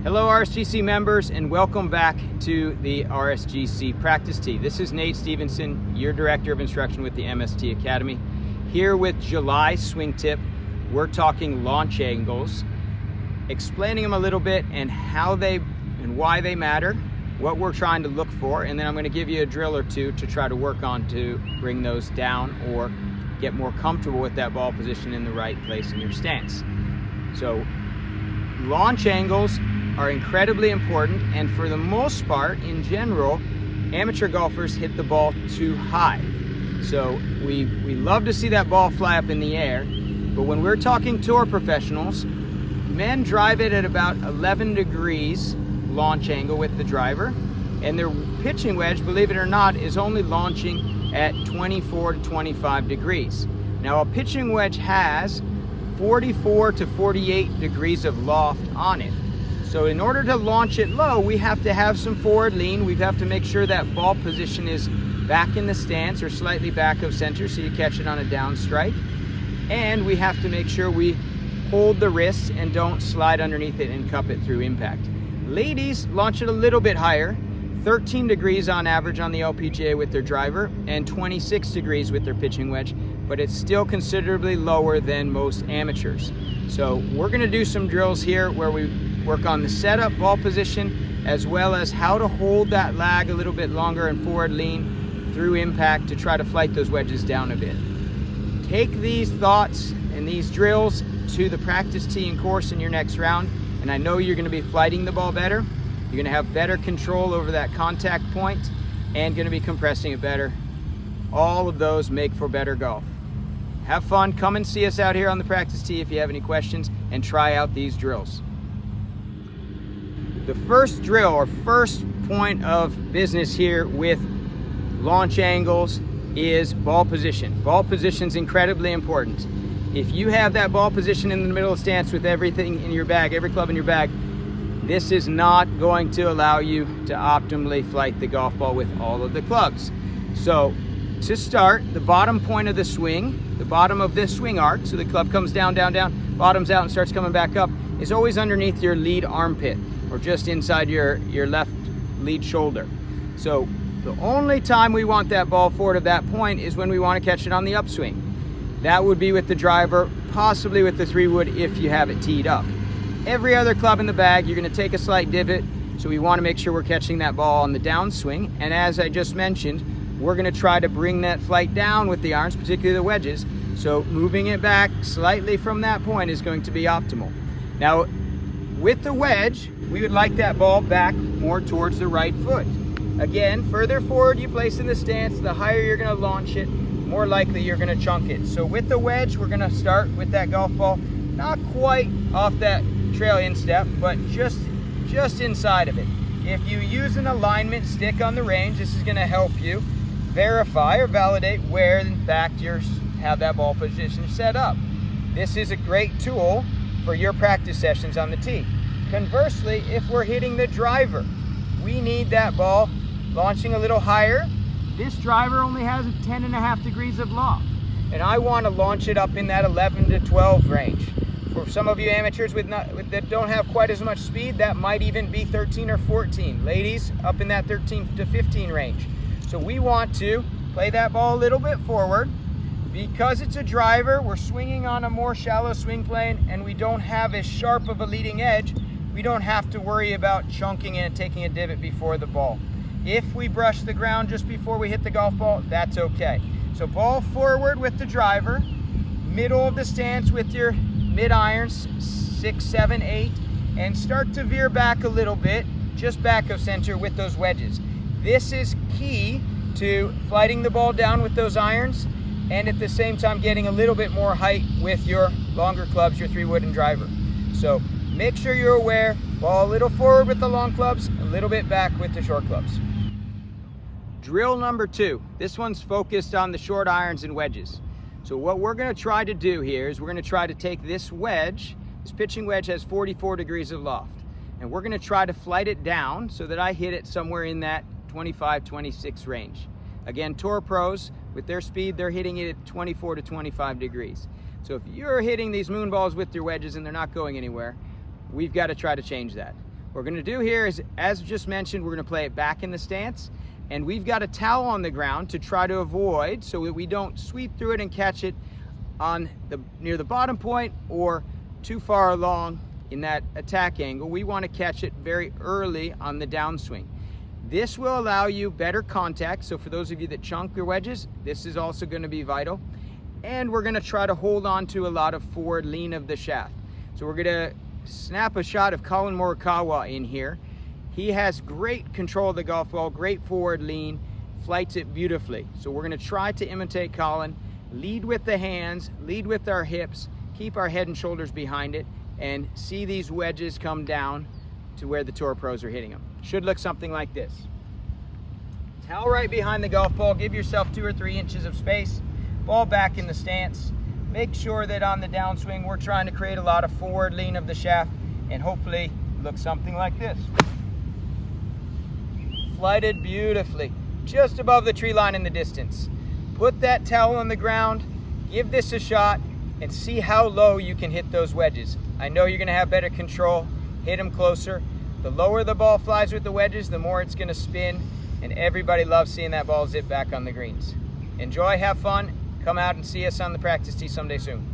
Hello RSGC members, and welcome back to the RSGC Practice Tee. This is Nate Stevenson, your Director of Instruction with the MST Academy. Here with July swing tip, we're talking launch angles, explaining them a little bit and how they and why they matter, what we're trying to look for, and then I'm going to give you a drill or two to try to work on to bring those down or get more comfortable with that ball position in the right place in your stance. So launch angles are incredibly important, and for the most part, in general, amateur golfers hit the ball too high. So we love to see that ball fly up in the air, but when we're talking tour professionals, men drive it at about 11 degrees launch angle with the driver, and their pitching wedge, believe it or not, is only launching at 24 to 25 degrees. Now a pitching wedge has 44 to 48 degrees of loft on it. So in order to launch it low, we have to have some forward lean. We have to make sure that ball position is back in the stance or slightly back of center so you catch it on a down strike. And we have to make sure we hold the wrists and don't slide underneath it and cup it through impact. Ladies launch it a little bit higher, 13 degrees on average on the LPGA with their driver and 26 degrees with their pitching wedge, but it's still considerably lower than most amateurs. So we're gonna do some drills here where we work on the setup, ball position, as well as how to hold that lag a little bit longer and forward lean through impact to try to flight those wedges down a bit. Take these thoughts and these drills to the practice tee and course in your next round, and I know you're gonna be flighting the ball better, you're gonna have better control over that contact point, and gonna be compressing it better. All of those make for better golf. Have fun, come and see us out here on the practice tee if you have any questions, and try out these drills. The first drill or first point of business here with launch angles is ball position. Ball position is incredibly important. If you have that ball position in the middle of stance with everything in your bag, every club in your bag, this is not going to allow you to optimally flight the golf ball with all of the clubs. So to start, the bottom point of the swing, the bottom of this swing arc, so the club comes down, down, down, bottoms out and starts coming back up, is always underneath your lead armpit or just inside your left lead shoulder. So the only time we want that ball forward of that point is when we want to catch it on the upswing. That would be with the driver, possibly with the 3-wood if you have it teed up. Every other club in the bag, you're going to take a slight divot, so we want to make sure we're catching that ball on the downswing. And as I just mentioned, we're going to try to bring that flight down with the irons, particularly the wedges. So moving it back slightly from that point is going to be optimal. Now, with the wedge, we would like that ball back more towards the right foot. Again, further forward you place in the stance, the higher you're going to launch it, more likely you're going to chunk it. So with the wedge, we're going to start with that golf ball, not quite off that trail instep, but just inside of it. If you use an alignment stick on the range, this is going to help you verify or validate where in fact you have that ball position set up. This is a great tool for your practice sessions on the tee. Conversely, if we're hitting the driver, we need that ball launching a little higher. This driver only has 10.5 degrees of loft, and I want to launch it up in that 11 to 12 range. For some of you amateurs that don't have quite as much speed, that might even be 13 or 14. Ladies, up in that 13 to 15 range. So we want to play that ball a little bit forward. Because it's a driver, we're swinging on a more shallow swing plane, and we don't have as sharp of a leading edge. We don't have to worry about chunking and taking a divot before the ball. If we brush the ground just before we hit the golf ball, that's okay. So ball forward with the driver, middle of the stance with your mid irons, 6, 7, 8, and start to veer back a little bit, just back of center with those wedges. This is key to flighting the ball down with those irons, and at the same time getting a little bit more height with your longer clubs, your 3-wood and driver. So make sure you're aware, ball a little forward with the long clubs, a little bit back with the short clubs. Drill number 2. This one's focused on the short irons and wedges. So what we're going to try to do here is we're going to try to take this wedge, this pitching wedge has 44 degrees of loft, and we're going to try to flight it down so that I hit it somewhere in that 25, 26 range. Again, tour pros, with their speed, they're hitting it at 24 to 25 degrees. So if you're hitting these moon balls with your wedges and they're not going anywhere, we've got to try to change that. What we're gonna do here is, as just mentioned, we're gonna play it back in the stance, and we've got a towel on the ground to try to avoid so that we don't sweep through it and catch it on near the bottom point or too far along in that attack angle. We want to catch it very early on the downswing. This will allow you better contact. So for those of you that chunk your wedges, this is also going to be vital. And we're going to try to hold on to a lot of forward lean of the shaft. So we're going to snap a shot of Colin Morikawa in here. He has great control of the golf ball, great forward lean, flights it beautifully. So we're going to try to imitate Colin, lead with the hands, lead with our hips, keep our head and shoulders behind it, and see these wedges come down to where the tour pros are hitting them. Should look something like this. Towel right behind the golf ball, give yourself 2 or 3 inches of space, ball back in the stance. Make sure that on the downswing we're trying to create a lot of forward lean of the shaft, and hopefully look something like this. Flighted beautifully, just above the tree line in the distance. Put that towel on the ground, give this a shot, and see how low you can hit those wedges. I know you're gonna have better control, hit them closer. The lower the ball flies with the wedges, the more it's gonna spin, and everybody loves seeing that ball zip back on the greens. Enjoy, have fun, come out and see us on the practice tee someday soon.